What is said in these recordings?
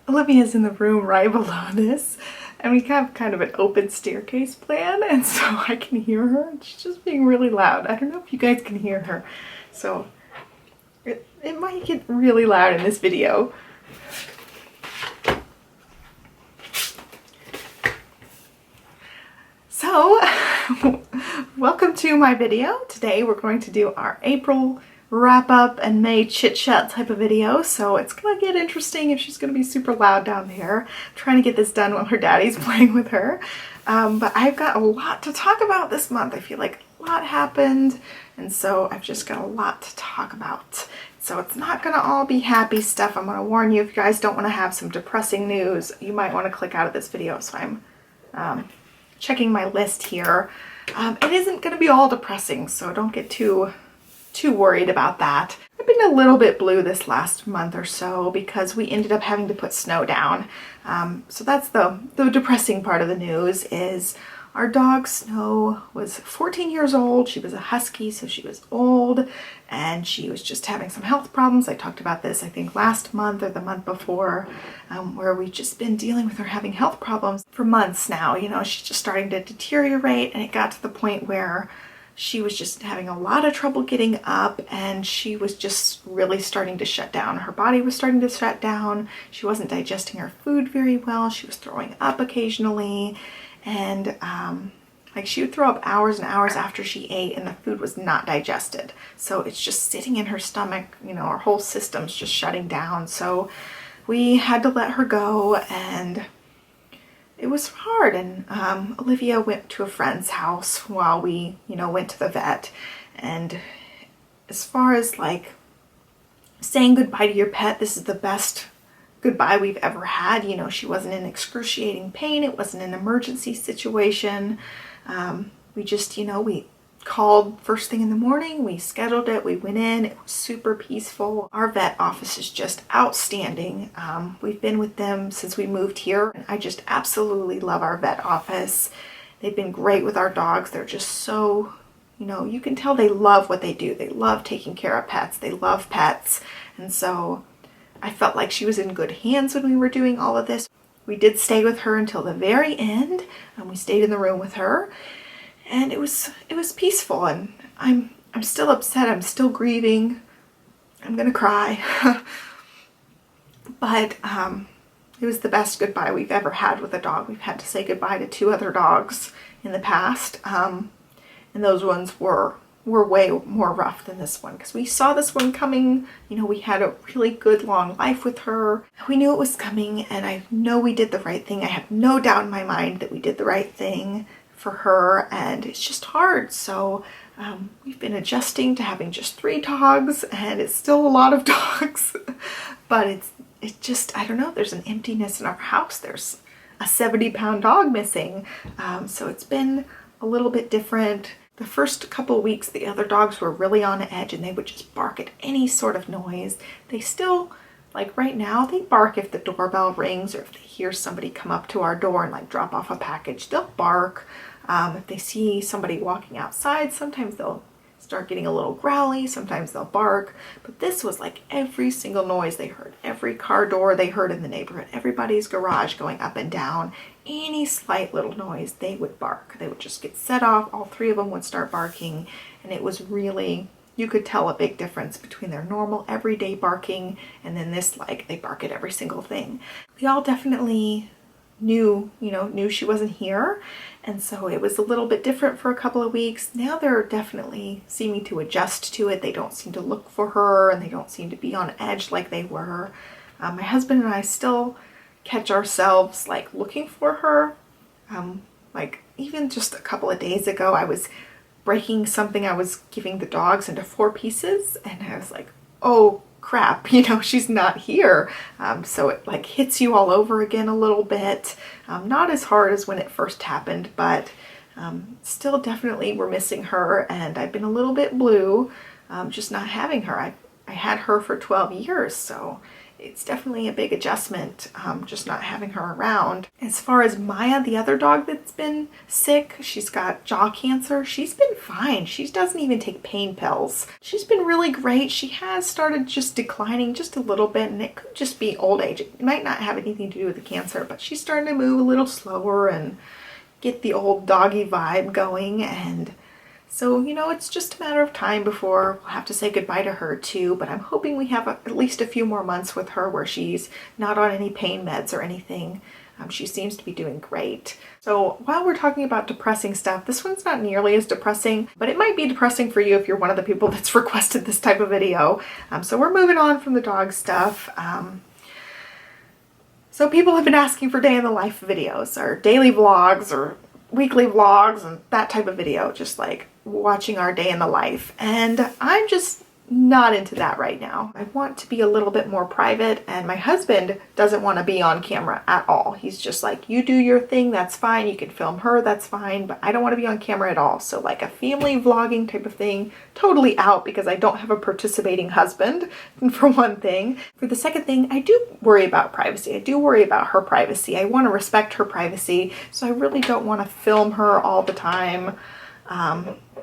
Olivia's in the room right below this, and we have kind of an open staircase plan, and so I can hear her. She's just being really loud. I don't know if you guys can hear her, so it might get really loud in this video. So, welcome to my video. Today we're going to do our April wrap up and May chit chat type of video, so it's gonna get interesting if she's gonna be super loud down there. I'm trying to get this done while her daddy's playing with her. But I've got a lot to talk about this month. I feel like a lot happened, and so I've just got a lot to talk about. So it's not gonna all be happy stuff. I'm gonna warn you, if you guys don't want to have some depressing news, you might want to click out of this video. So I'm checking my list here. It isn't going to be all depressing, so don't get too worried about that. I've been a little bit blue this last month or so because we ended up having to put snow down. So that's the depressing part of the news. Is our dog Snow was 14 years old. She was a husky, so she was old, and she was just having some health problems. I talked about this, I think, last month or the month before, where we've just been dealing with her having health problems for months now. You know, she's just starting to deteriorate, and it got to the point where she was just having a lot of trouble getting up, and she was just really starting to shut down. Her body was starting to shut down. She wasn't digesting her food very well. She was throwing up occasionally, and like she would throw up hours and hours after she ate, and the food was not digested. So it's just sitting in her stomach, you know, her whole system's just shutting down. So we had to let her go, and it was hard. And Olivia went to a friend's house while we, you know, went to the vet. And as far as like saying goodbye to your pet, this is the best goodbye we've ever had. You know, she wasn't in excruciating pain. It wasn't an emergency situation. We just, you know, we called first thing in the morning, we scheduled it, we went in, it was super peaceful. Our vet office is just outstanding. We've been with them since we moved here, and I just absolutely love our vet office. They've been great with our dogs. They're just so, you know, you can tell they love what they do. They love taking care of pets. They love pets. And so I felt like she was in good hands when we were doing all of this. We did stay with her until the very end, and we stayed in the room with her, and it was peaceful. And I'm still upset. I'm still grieving. I'm gonna cry. But it was the best goodbye we've ever had with a dog. We've had to say goodbye to 2 other dogs in the past, and those ones were way more rough than this one, because we saw this one coming. You know, we had a really good long life with her. We knew it was coming, and I know we did the right thing. I have no doubt in my mind that we did the right thing for her, and it's just hard. So we've been adjusting to having just 3 dogs, and it's still a lot of dogs, but it's just, I don't know, there's an emptiness in our house. There's a 70-pound dog missing. So it's been a little bit different. The first couple of weeks, the other dogs were really on edge, and they would just bark at any sort of noise. They still, like right now, they bark if the doorbell rings or if they hear somebody come up to our door and like drop off a package. They'll bark. If they see somebody walking outside, sometimes they'll start getting a little growly. Sometimes they'll bark. But this was like every single noise they heard. Every car door they heard in the neighborhood. Everybody's garage going up and down. Any slight little noise, they would bark. They would just get set off. All 3 of them would start barking, and it was really, you could tell a big difference between their normal everyday barking and then this, like, they bark at every single thing. We all definitely knew she wasn't here, and so it was a little bit different for a couple of weeks. Now they're definitely seeming to adjust to it. They don't seem to look for her, and they don't seem to be on edge like they were. My husband and I still catch ourselves like looking for her. Like even just a couple of days ago, I was breaking something I was giving the dogs into 4 pieces, and I was like, oh crap, you know, she's not here. So it like hits you all over again a little bit. Not as hard as when it first happened, but still definitely we're missing her, and I've been a little bit blue just not having her. I had her for 12 years, so it's definitely a big adjustment, just not having her around. As far as Maya, the other dog that's been sick, she's got jaw cancer. She's been fine. She doesn't even take pain pills. She's been really great. She has started just declining just a little bit, and it could just be old age. It might not have anything to do with the cancer, but she's starting to move a little slower and get the old doggy vibe going. And so, you know, it's just a matter of time before we'll have to say goodbye to her too, but I'm hoping we have at least a few more months with her where she's not on any pain meds or anything. She seems to be doing great. So while we're talking about depressing stuff, this one's not nearly as depressing, but it might be depressing for you if you're one of the people that's requested this type of video. So we're moving on from the dog stuff. So people have been asking for day in the life videos, or daily vlogs, or weekly vlogs, and that type of video, just like watching our day in the life. And I'm just not into that right now. I want to be a little bit more private, and my husband doesn't want to be on camera at all. He's just like, you do your thing, that's fine. You can film her, that's fine, but I don't want to be on camera at all. So like a family vlogging type of thing, totally out, because I don't have a participating husband, for one thing. For the second thing, I do worry about privacy. I do worry about her privacy. I want to respect her privacy, so I really don't want to film her all the time.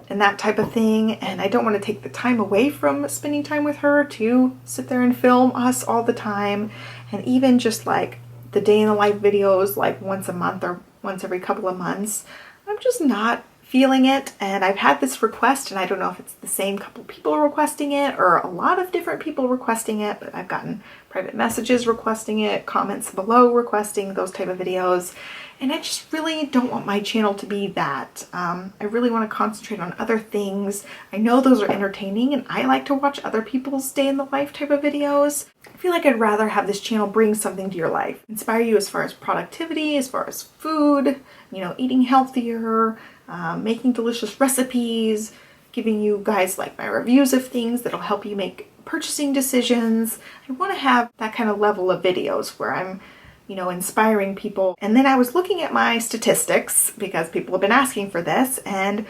And that type of thing, and I don't want to take the time away from spending time with her to sit there and film us all the time. And even just like the day in the life videos, like once a month or once every couple of months, I'm just not feeling it. And I've had this request, and I don't know if it's the same couple people requesting it or a lot of different people requesting it, but I've gotten private messages requesting it, comments below requesting those type of videos. And I just really don't want my channel to be that. I really want to concentrate on other things. I know those are entertaining, and I like to watch other people's day in the life type of videos. I feel like I'd rather have this channel bring something to your life, inspire you as far as productivity, as far as food, you know, eating healthier, making delicious recipes, giving you guys like my reviews of things that'll help you make purchasing decisions. I want to have that kind of level of videos where I'm, you know, inspiring people. And then I was looking at my statistics, because people have been asking for this, and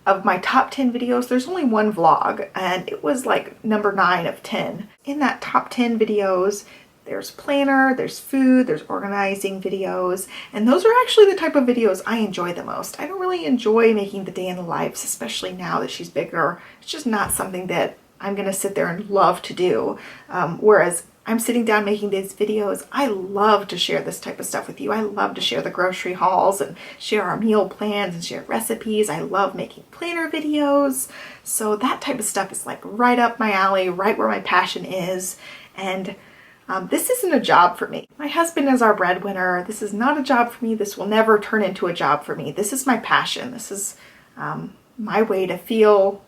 of my top 10 videos, there's only one vlog, and it was like number 9 of 10. In that top 10 videos, there's planner, there's food, there's organizing videos, and those are actually the type of videos I enjoy the most. I don't really enjoy making the day in the lives, especially now that she's bigger. It's just not something that I'm gonna sit there and love to do. Whereas I'm sitting down making these videos, I love to share this type of stuff with you. I love to share the grocery hauls and share our meal plans and share recipes. I love making planner videos. So that type of stuff is like right up my alley, right where my passion is. And this isn't a job for me. My husband is our breadwinner. This is not a job for me. This will never turn into a job for me. This is my passion. This is my way to feel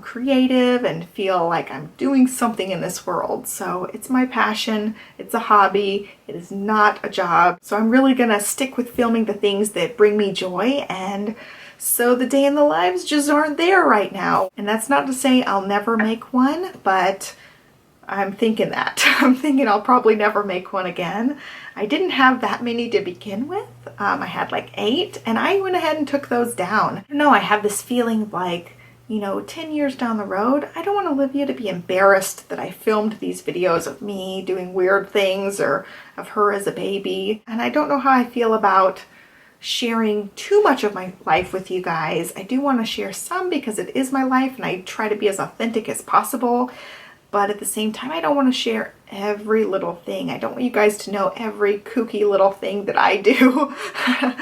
creative and feel like I'm doing something in this world. So it's my passion. It's a hobby. It is not a job. So I'm really gonna stick with filming the things that bring me joy. And so the day in the lives just aren't there right now. And that's not to say I'll never make one, but I'm thinking that. I'm thinking I'll probably never make one again. I didn't have that many to begin with. I had like 8, and I went ahead and took those down. I don't know, I have this feeling like, you know, 10 years down the road, I don't want Olivia to be embarrassed that I filmed these videos of me doing weird things or of her as a baby. And I don't know how I feel about sharing too much of my life with you guys. I do want to share some because it is my life, and I try to be as authentic as possible. But at the same time, I don't want to share every little thing. I don't want you guys to know every kooky little thing that I do.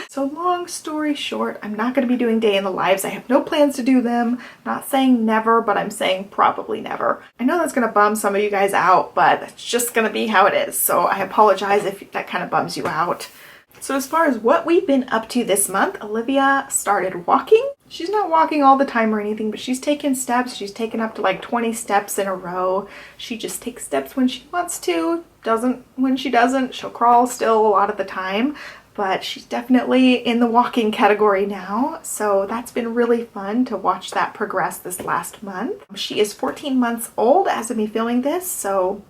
So long story short, I'm not going to be doing day in the lives. I have no plans to do them. I'm not saying never, but I'm saying probably never. I know that's going to bum some of you guys out, but that's just going to be how it is. So I apologize if that kind of bums you out. So as far as what we've been up to this month, Olivia started walking. She's not walking all the time or anything, but she's taken steps. She's taken up to like 20 steps in a row. She just takes steps when she wants to, doesn't when she doesn't. She'll crawl still a lot of the time, but she's definitely in the walking category now. So that's been really fun to watch that progress this last month. She is 14 months old as of me filming this, so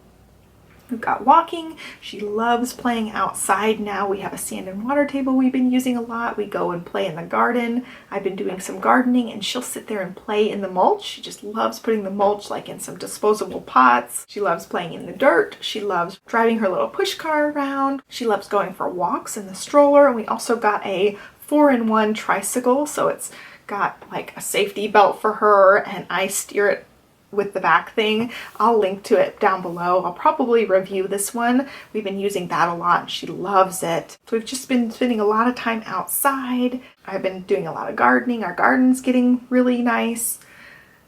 We've got walking. She loves playing outside now. We have a sand and water table we've been using a lot. We go and play in the garden. I've been doing some gardening and she'll sit there and play in the mulch. She just loves putting the mulch like in some disposable pots. She loves playing in the dirt. She loves driving her little push car around. She loves going for walks in the stroller. And we also got a 4-in-1 tricycle. So it's got like a safety belt for her and I steer it with the back thing. I'll link to it down below. I'll probably review this one. We've been using that a lot and she loves it. So we've just been spending a lot of time outside. I've been doing a lot of gardening. Our garden's getting really nice.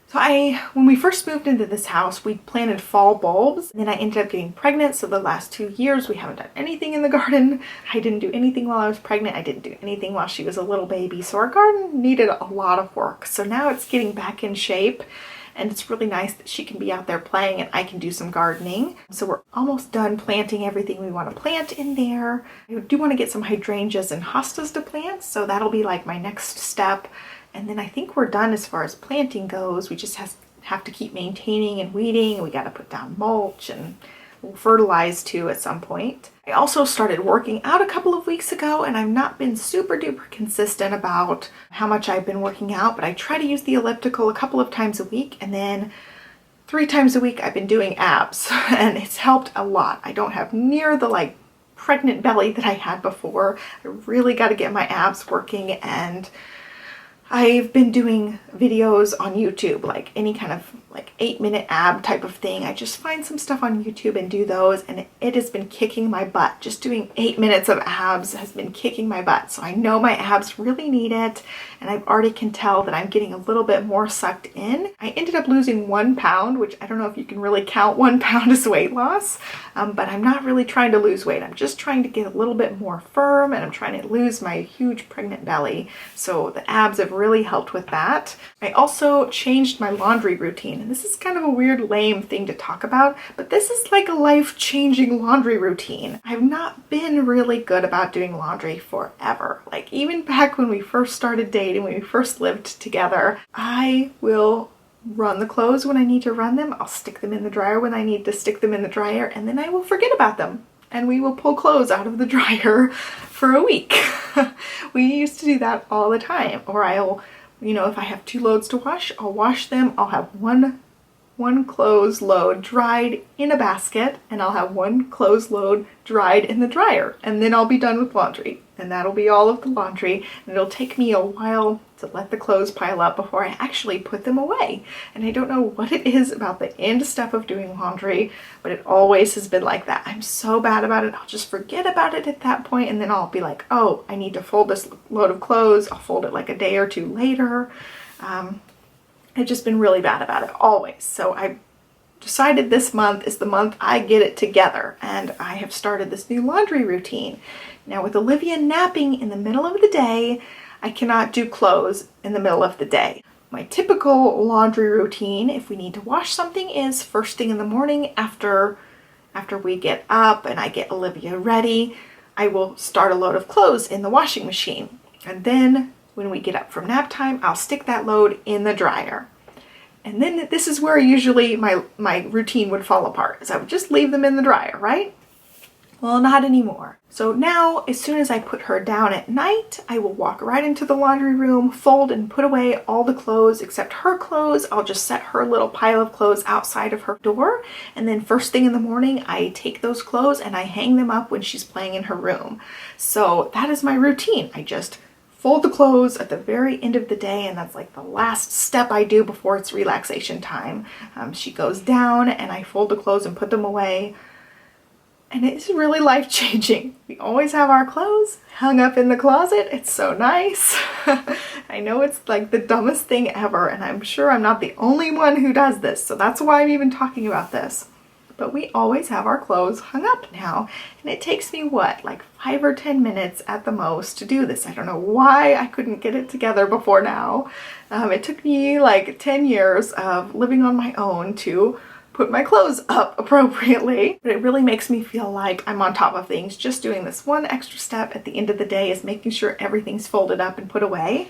So when we first moved into this house, we planted fall bulbs and then I ended up getting pregnant. So the last 2 years, we haven't done anything in the garden. I didn't do anything while I was pregnant. I didn't do anything while she was a little baby. So our garden needed a lot of work. So now it's getting back in shape. And it's really nice that she can be out there playing and I can do some gardening. So we're almost done planting everything we want to plant in there. I do want to get some hydrangeas and hostas to plant. So that'll be like my next step. And then I think we're done as far as planting goes. We just have to keep maintaining and weeding. We got to put down mulch and we'll fertilize too at some point. I also started working out a couple of weeks ago and I've not been super duper consistent about how much I've been working out, but I try to use the elliptical a couple of times a week and then 3 times a week I've been doing abs and it's helped a lot. I don't have near the like pregnant belly that I had before. I really got to get my abs working and I've been doing videos on YouTube, like any kind of like 8-minute ab type of thing. I just find some stuff on YouTube and do those and it has been kicking my butt. Just doing 8 minutes of abs has been kicking my butt. So I know my abs really need it and I already can tell that I'm getting a little bit more sucked in. I ended up losing 1 pound, which I don't know if you can really count 1 pound as weight loss, but I'm not really trying to lose weight. I'm just trying to get a little bit more firm and I'm trying to lose my huge pregnant belly. So the abs have really helped with that. I also changed my laundry routine. And this is kind of a weird, lame thing to talk about, but this is like a life-changing laundry routine. I've not been really good about doing laundry forever. Like even back when we first started dating, when we first lived together, I will run the clothes when I need to run them. I'll stick them in the dryer when I need to stick them in the dryer, and then I will forget about them. And we will pull clothes out of the dryer for a week. We used to do that all the time. Or I'll, you know, if I have 2 loads to wash, I'll wash them. I'll have one clothes load dried in a basket and I'll have 1 clothes load dried in the dryer. And then I'll be done with laundry. And that'll be all of the laundry. And it'll take me a while to let the clothes pile up before I actually put them away. And I don't know what it is about the end step of doing laundry, but it always has been like that. I'm so bad about it. I'll just forget about it at that point and then I'll be like, oh, I need to fold this load of clothes. I'll fold it like a day or 2 later. I've just been really bad about it always. So I decided this month is the month I get it together and I have started this new laundry routine. Now with Olivia napping in the middle of the day, I cannot do clothes in the middle of the day. My typical laundry routine, if we need to wash something, is first thing in the morning after we get up and I get Olivia ready, I will start a load of clothes in the washing machine. And then when we get up from nap time, I'll stick that load in the dryer. And then this is where usually my routine would fall apart, is I would just leave them in the dryer, right? Well, not anymore. So now, as soon as I put her down at night, I will walk right into the laundry room, fold and put away all the clothes except her clothes. I'll just set her little pile of clothes outside of her door. And then first thing in the morning, I take those clothes and I hang them up when she's playing in her room. So that is my routine. I just fold the clothes at the very end of the day, and that's like the last step I do before it's relaxation time. She goes down and I fold the clothes and put them away. And it's really life-changing. We always have our clothes hung up in the closet. It's so nice. I know it's like the dumbest thing ever, and I'm sure I'm not the only one who does this, so that's why I'm even talking about this. But we always have our clothes hung up now, and it takes me, what, like 5 or 10 minutes at the most to do this. I don't know why I couldn't get it together before now. It took me like 10 years of living on my own to put my clothes up appropriately, but it really makes me feel like I'm on top of things. Just doing this one extra step at the end of the day is making sure everything's folded up and put away.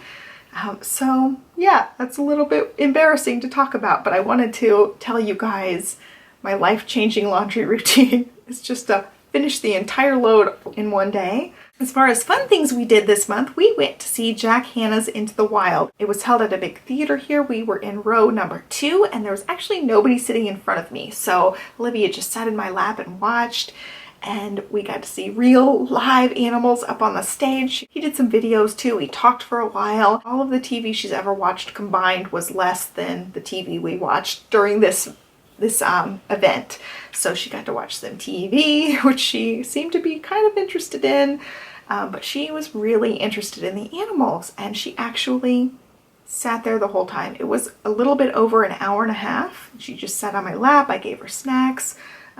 So yeah, that's a little bit embarrassing to talk about, but I wanted to tell you guys my life-changing laundry routine. it's just to finish the entire load in one day. As far as fun things we did this month, we went to see Jack Hanna's Into the Wild. It was held at a big theater here. We were in row number 2, and there was actually nobody sitting in front of me. So Olivia just sat in my lap and watched, and we got to see real live animals up on the stage. He did some videos too. We talked for a while. All of the TV she's ever watched combined was less than the TV we watched during this event. So she got to watch some TV, which she seemed to be kind of interested in, but she was really interested in the animals, and she actually sat there the whole time. It was a little bit over an hour and a half. She just sat on my lap. I gave her snacks.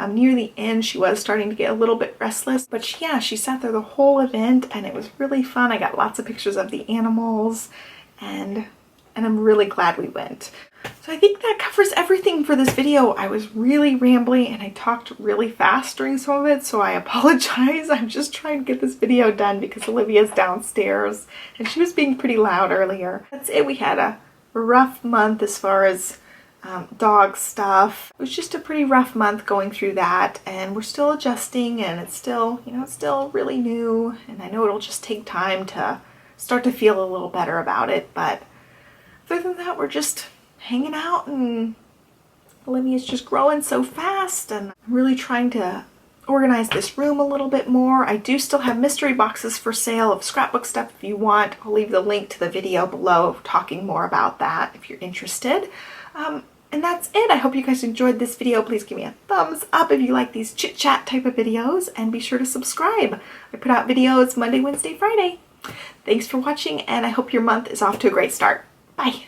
Near the end, she was starting to get a little bit restless, but yeah, she sat there the whole event, and it was really fun. I got lots of pictures of the animals, and I'm really glad we went. So I think that covers everything for this video. I was really rambly and I talked really fast during some of it, so I apologize. I'm just trying to get this video done because Olivia's downstairs and she was being pretty loud earlier. That's it. We had a rough month as far as dog stuff. It was just a pretty rough month going through that, and we're still adjusting, and it's still, you know, it's still really new, and I know it'll just take time to start to feel a little better about it, but other than that, we're just hanging out, and Olivia's just growing so fast, and I'm really trying to organize this room a little bit more. I do still have mystery boxes for sale of scrapbook stuff if you want. I'll leave the link to the video below talking more about that if you're interested. And that's it. I hope you guys enjoyed this video. Please give me a thumbs up if you like these chit chat type of videos, and be sure to subscribe. I put out videos Monday, Wednesday, Friday. Thanks for watching, and I hope your month is off to a great start. Bye.